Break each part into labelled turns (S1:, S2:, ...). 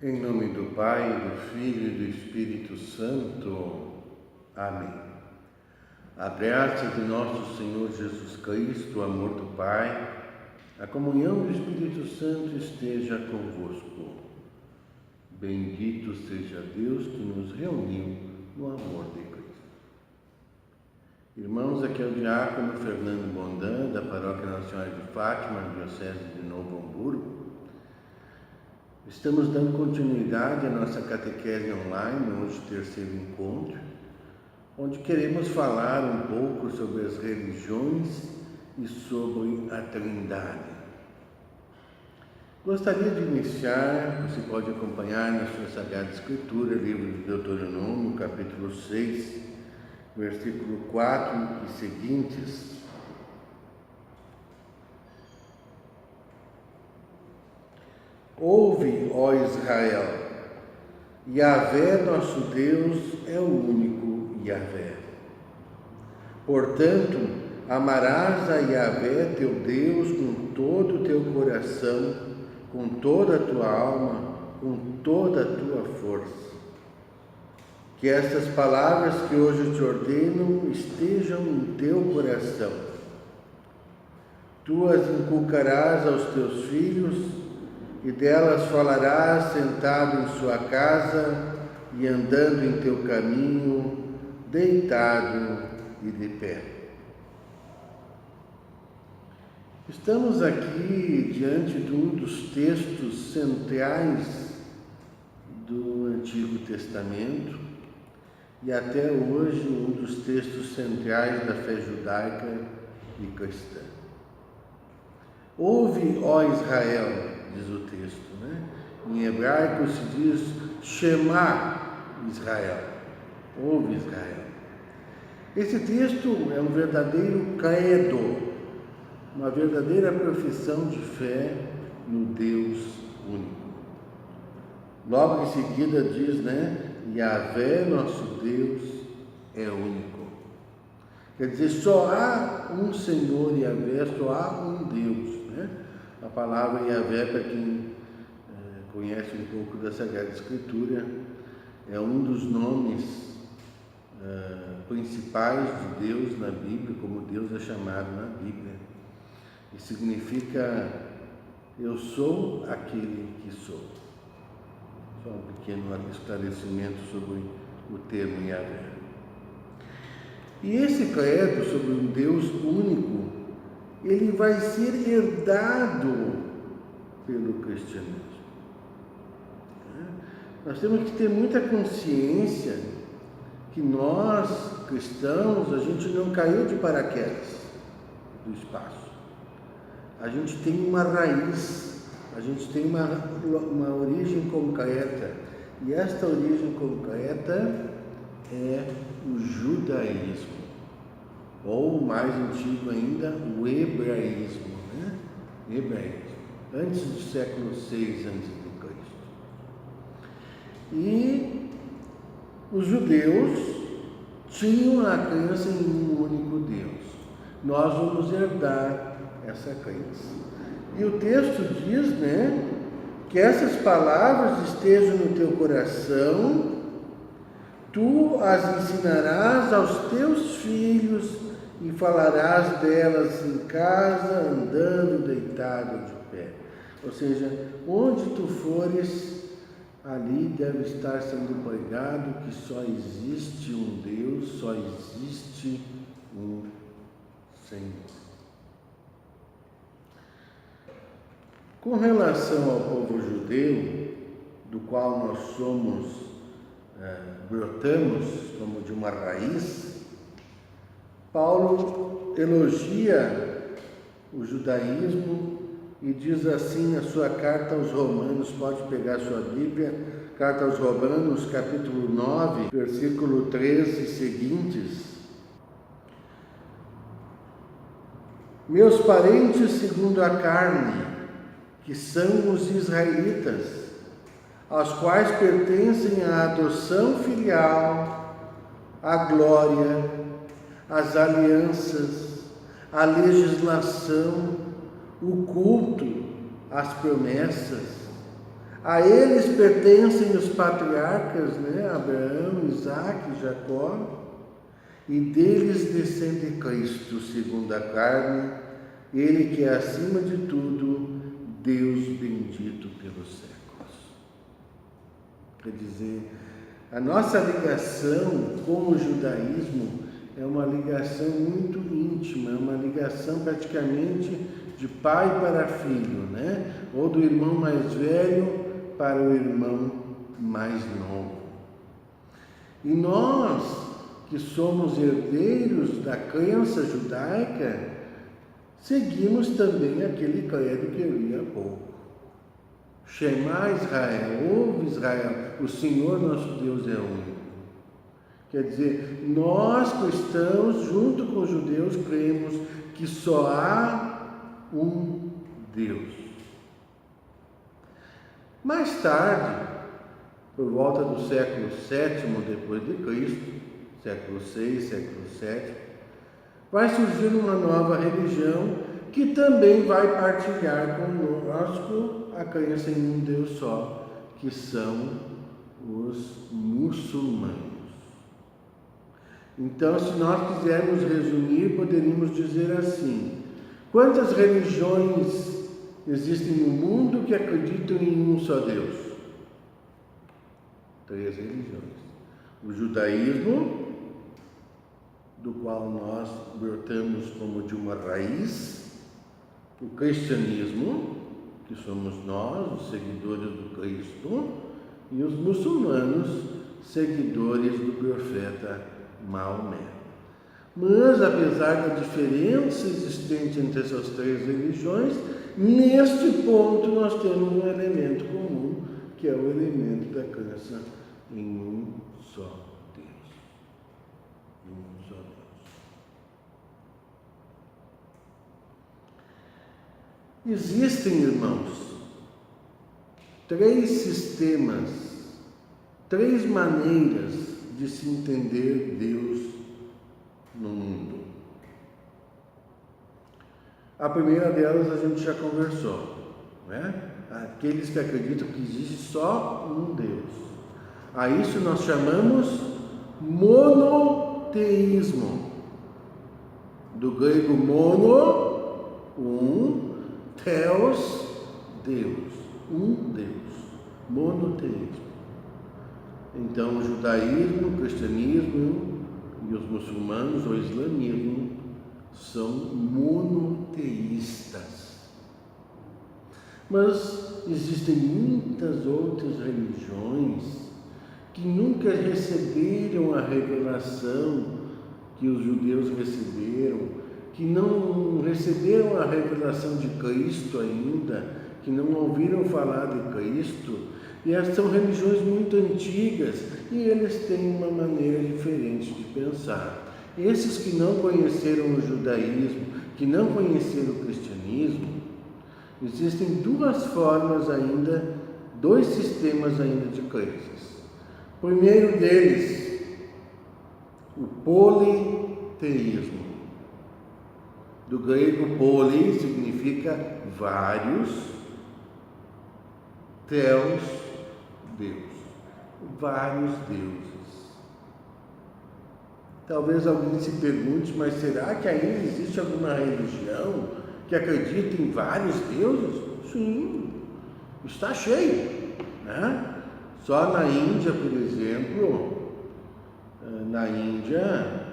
S1: Em nome do Pai, do Filho e do Espírito Santo. Amém. A graça de nosso Senhor Jesus Cristo, o amor do Pai, a comunhão do Espírito Santo esteja convosco. Bendito seja Deus que nos reuniu no amor de Cristo. Irmãos, aqui é o diácono Fernando Bondan, da Paróquia Nossa Senhora de Fátima, Diocese de Novo Hamburgo. Estamos dando continuidade à nossa catequese online, hoje terceiro encontro, onde queremos falar um pouco sobre as religiões e sobre a Trindade. Gostaria de iniciar, você pode acompanhar na sua Sagrada Escritura, livro de Deuteronômio, capítulo 6, versículo 4 e seguintes. Ouve, ó Israel, Yahvé nosso Deus é o único Yahvé. Portanto, amarás a Yahvé teu Deus com todo o teu coração, com toda a tua alma, com toda a tua força. Que estas palavras que hoje te ordeno estejam em teu coração. Tu as inculcarás aos teus filhos, e delas falarás sentado em sua casa e andando em teu caminho, deitado e de pé. Estamos aqui diante de um dos textos centrais do Antigo Testamento e até hoje um dos textos centrais da fé judaica e cristã. Ouve, ó Israel, diz o texto, né? Em hebraico se diz Shema Israel, ouve Israel. Esse texto é um verdadeiro credo, uma verdadeira profissão de fé no Deus único. Logo em seguida diz, né? Yahvé, nosso Deus, é único. Quer dizer, só há um Senhor Yahvé, só há um Deus, né? A palavra Yahvé, para quem conhece um pouco da Sagrada Escritura, é um dos nomes principais de Deus na Bíblia, como Deus é chamado na Bíblia. E significa, eu sou aquele que sou. Só um pequeno esclarecimento sobre o termo Yahvé. E esse credo sobre um Deus único, ele vai ser herdado pelo cristianismo. Nós temos que ter muita consciência que nós, cristãos, a gente não caiu de paraquedas do espaço. A gente tem uma raiz, a gente tem uma origem concreta. E esta origem concreta é o judaísmo. Ou, mais antigo ainda, o hebraísmo, né? Hebraísmo, antes do século VI a.C. E os judeus tinham a crença em um único Deus. Nós vamos herdar essa crença. E o texto diz, né, que essas palavras estejam no teu coração, tu as ensinarás aos teus filhos, e falarás delas em casa, andando, deitado de pé. Ou seja, onde tu fores, ali deve estar sendo pregado que só existe um Deus, só existe um Senhor. Com relação ao povo judeu, do qual nós brotamos como de uma raiz, Paulo elogia o judaísmo e diz assim na sua carta aos Romanos, pode pegar sua Bíblia, carta aos Romanos, capítulo 9, versículo 13 e seguintes. Meus parentes segundo a carne, que são os israelitas, aos quais pertencem a adoção filial, a glória, as alianças, a legislação, o culto, as promessas, A eles pertencem os patriarcas, né? Abraão, Isaque, Jacó, e deles descende Cristo, segundo a carne, ele que é acima de tudo, Deus bendito pelos séculos. Quer dizer, a nossa ligação com o judaísmo é uma ligação muito íntima, é uma ligação praticamente de pai para filho, né? Ou do irmão mais velho para o irmão mais novo. E nós, que somos herdeiros da crença judaica, seguimos também aquele credo que eu li há pouco. Shema Israel, ouve Israel, o Senhor nosso Deus é único. Quer dizer, nós cristãos, junto com os judeus, cremos que só há um Deus. Mais tarde, por volta do século VII depois de Cristo, século VI, século VII, vai surgir uma nova religião que também vai partilhar conosco a crença em um Deus só, que são os muçulmanos. Então, se nós quisermos resumir, poderíamos dizer assim: quantas religiões existem no mundo que acreditam em um só Deus? 3 religiões. O judaísmo, do qual nós brotamos como de uma raiz, o cristianismo, que somos nós, os seguidores do Cristo, e os muçulmanos, seguidores do profeta Maomé. Mas, apesar da diferença existente entre essas 3 religiões, neste ponto nós temos um elemento comum, que é o elemento da crença em um só Deus. Um só Deus. Existem, irmãos, 3 sistemas, 3 maneiras de se entender Deus no mundo. A primeira delas a gente já conversou, né? Aqueles que acreditam que existe só um Deus. A isso nós chamamos monoteísmo. Do grego mono, um, theos, Deus. Um Deus. Monoteísmo. Então, o judaísmo, o cristianismo e os muçulmanos, o islamismo, são monoteístas. Mas existem muitas outras religiões que nunca receberam a revelação que os judeus receberam, que não receberam a revelação de Cristo ainda, que não ouviram falar de Cristo. E essas são religiões muito antigas e eles têm uma maneira diferente de pensar. Esses que não conheceram o judaísmo, que não conheceram o cristianismo, existem 2 formas ainda, 2 sistemas ainda de crenças. O primeiro deles, o politeísmo. Do grego poli significa vários, theos, Deus, vários deuses. Talvez alguém se pergunte, mas será que ainda existe alguma religião que acredita em vários deuses? Sim, está cheio, né? Só na Índia, por exemplo, na Índia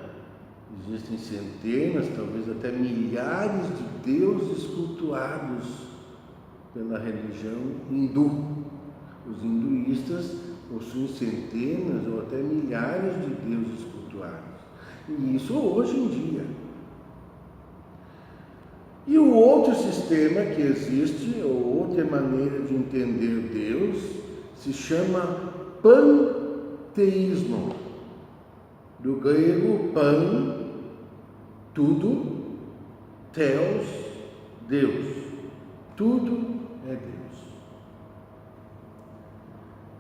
S1: existem centenas, talvez até milhares de deuses cultuados pela religião hindu. Os hinduístas possuem centenas ou até milhares de deuses cultuados. E isso hoje em dia. E o outro sistema que existe, ou outra maneira de entender Deus, se chama panteísmo. Do grego pan, tudo, theos, Deus. Tudo é Deus.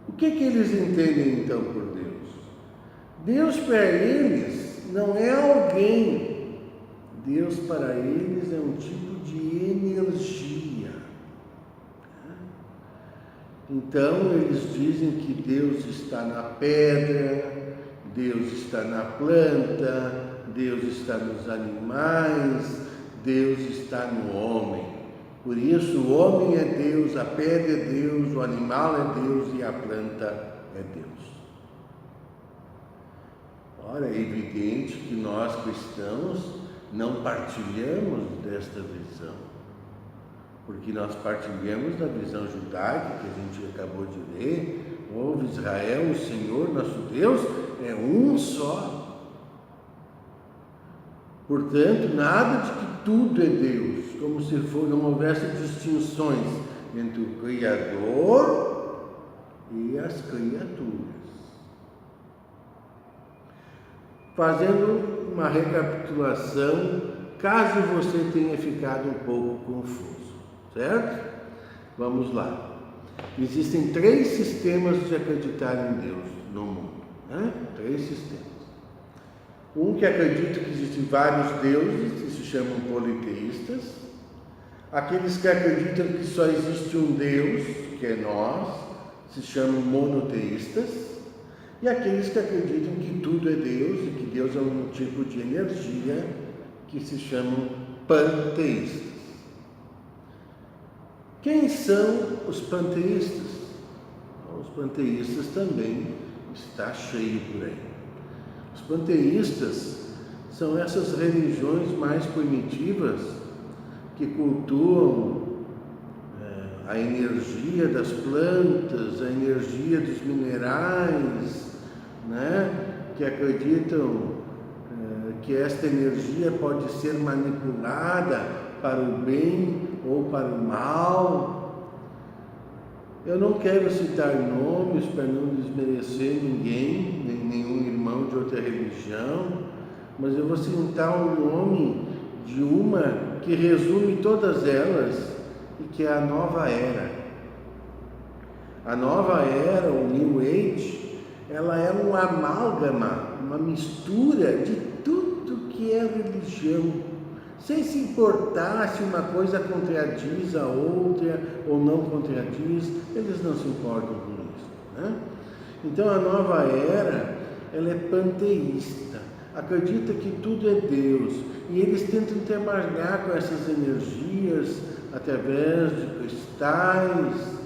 S1: O que eles entendem então por Deus? Deus para eles não é alguém. Deus para eles é um tipo de energia. Então eles dizem que Deus está na pedra, Deus está na planta, Deus está nos animais, Deus está no homem. Por isso o homem é Deus, a pedra é Deus, o animal é Deus e a planta é Deus. Ora, é evidente que nós cristãos não partilhamos desta visão, porque nós partilhamos da visão judaica que a gente acabou de ler. Ouve Israel, o Senhor nosso Deus é um só. Portanto, nada de que tudo é Deus, como se não houvesse distinções entre o Criador e as criaturas. Fazendo uma recapitulação, caso você tenha ficado um pouco confuso, certo? Vamos lá. Existem 3 sistemas de acreditar em Deus no mundo, né? 3 sistemas. Um que acredita que existem vários deuses, que se chamam politeístas. Aqueles que acreditam que só existe um Deus, que é nós, se chamam monoteístas. E aqueles que acreditam que tudo é Deus e que Deus é um tipo de energia, que se chamam panteístas. Quem são os panteístas? Os panteístas também está cheio por aí. Os panteístas são essas religiões mais primitivas que cultuam a energia das plantas, a energia dos minerais, né? Que acreditam que esta energia pode ser manipulada para o bem ou para o mal. Eu não quero citar nomes para não desmerecer ninguém, nem nenhum irmão de outra religião, mas eu vou citar o nome de uma que resume todas elas e que é a Nova Era. A Nova Era, o New Age, ela é um amálgama, uma mistura de tudo que é religião, sem se importar se uma coisa contradiz a outra ou não contradiz, eles não se importam com isso, né? Então a Nova Era, ela é panteísta, acredita que tudo é Deus, e eles tentam trabalhar com essas energias através de cristais,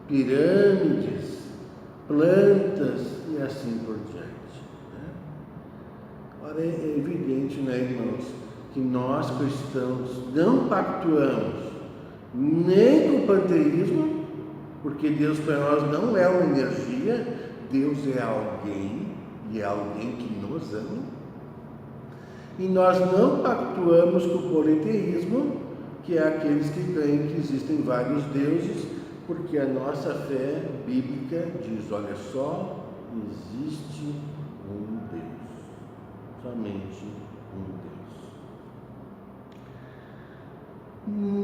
S1: pirâmides, plantas e assim por diante, né? Ora, é evidente, né, irmãos, que nós cristãos não pactuamos nem com o panteísmo, porque Deus para nós não é uma energia, Deus é alguém, e é alguém que nos ama. E nós não pactuamos com o politeísmo, que é aqueles que creem que existem vários deuses, porque a nossa fé bíblica diz, olha só, existe um Deus, somente um Deus.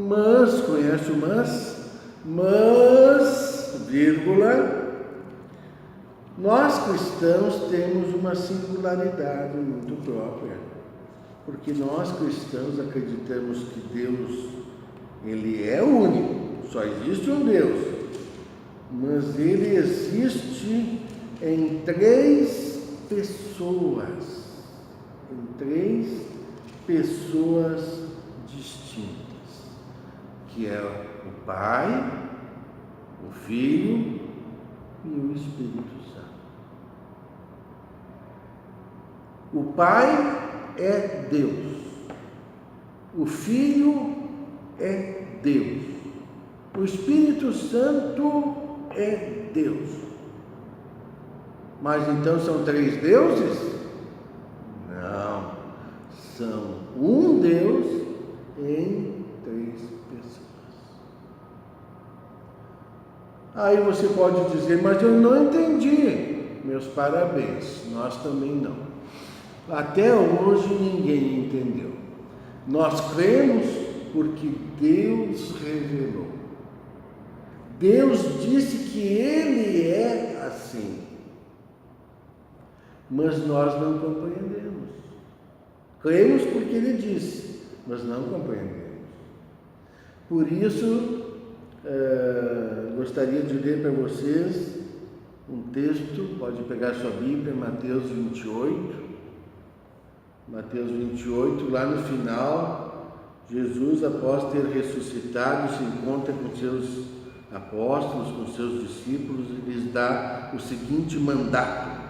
S1: Mas, conhece o mas, vírgula, nós cristãos temos uma singularidade muito própria, porque nós cristãos acreditamos que Deus, Ele é único, só existe um Deus, mas Ele existe em 3 pessoas, distintas, que é o Pai, o Filho e o Espírito Santo. O Pai é Deus, o Filho é Deus, o Espírito Santo é Deus. Mas então são 3 deuses? Não, são um Deus em 3 pessoas. Aí você pode dizer, mas eu não entendi. Meus parabéns, nós também não. Até hoje ninguém entendeu. Nós cremos porque Deus revelou. Deus disse que Ele é assim. Mas nós não compreendemos. Cremos porque Ele disse, mas não compreendemos. Por isso, gostaria de ler para vocês um texto, pode pegar sua Bíblia, Mateus 28. Mateus 28, lá no final, Jesus, após ter ressuscitado, se encontra com seus apóstolos, com seus discípulos, e lhes dá o seguinte mandato: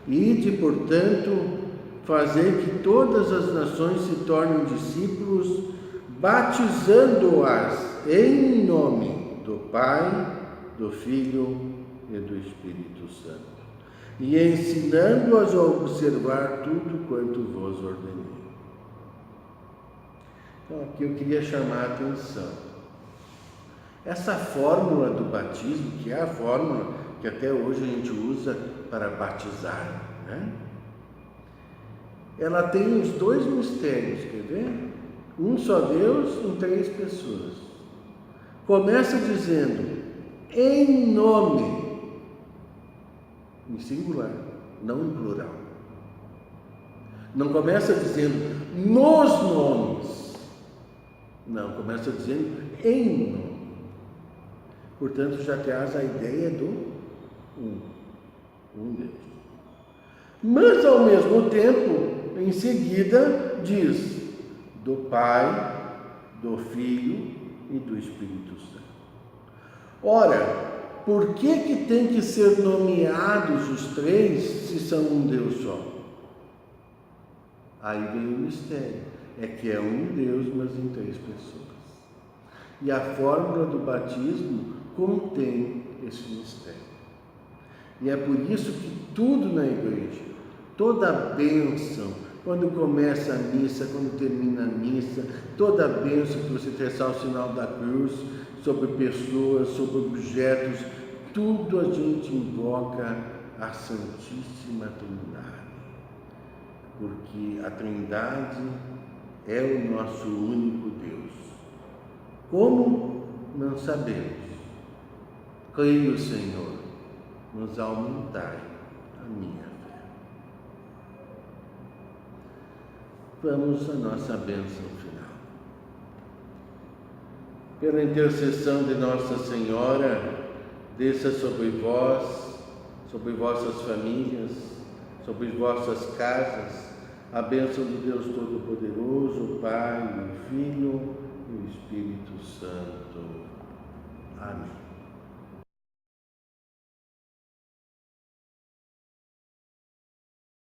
S1: ide, portanto, fazer que todas as nações se tornem discípulos, batizando-as em nome do Pai, do Filho e do Espírito Santo, e ensinando-as a observar tudo quanto vos ordenei. Então, aqui eu queria chamar a atenção. Essa fórmula do batismo, que é a fórmula que até hoje a gente usa para batizar, né? Ela tem os dois mistérios, quer ver? Um só Deus em três pessoas. Começa dizendo em nome, em singular, não em plural. Não começa dizendo nos nomes, não, começa dizendo em nome. Portanto, já traz a ideia do um Deus. Mas, ao mesmo tempo, em seguida, diz do Pai, do Filho e do Espírito Santo. Ora, por que tem que ser nomeados os três se são um Deus só? Aí vem o mistério. É que é um Deus, mas em três pessoas. E a fórmula do batismo contém esse mistério. E é por isso que tudo na igreja, toda a bênção, quando começa a missa, quando termina a missa, toda a bênção que você traçar o sinal da cruz, sobre pessoas, sobre objetos, tudo a gente invoca a Santíssima Trindade, porque a Trindade é o nosso único Deus. Como? Não sabemos. Creio, Senhor, nos aumentai a minha fé. Vamos à nossa bênção final. Pela intercessão de Nossa Senhora, desça sobre vós, sobre vossas famílias, sobre vossas casas, a bênção de Deus Todo-Poderoso, o Pai, o Filho e o Espírito Santo. Amém.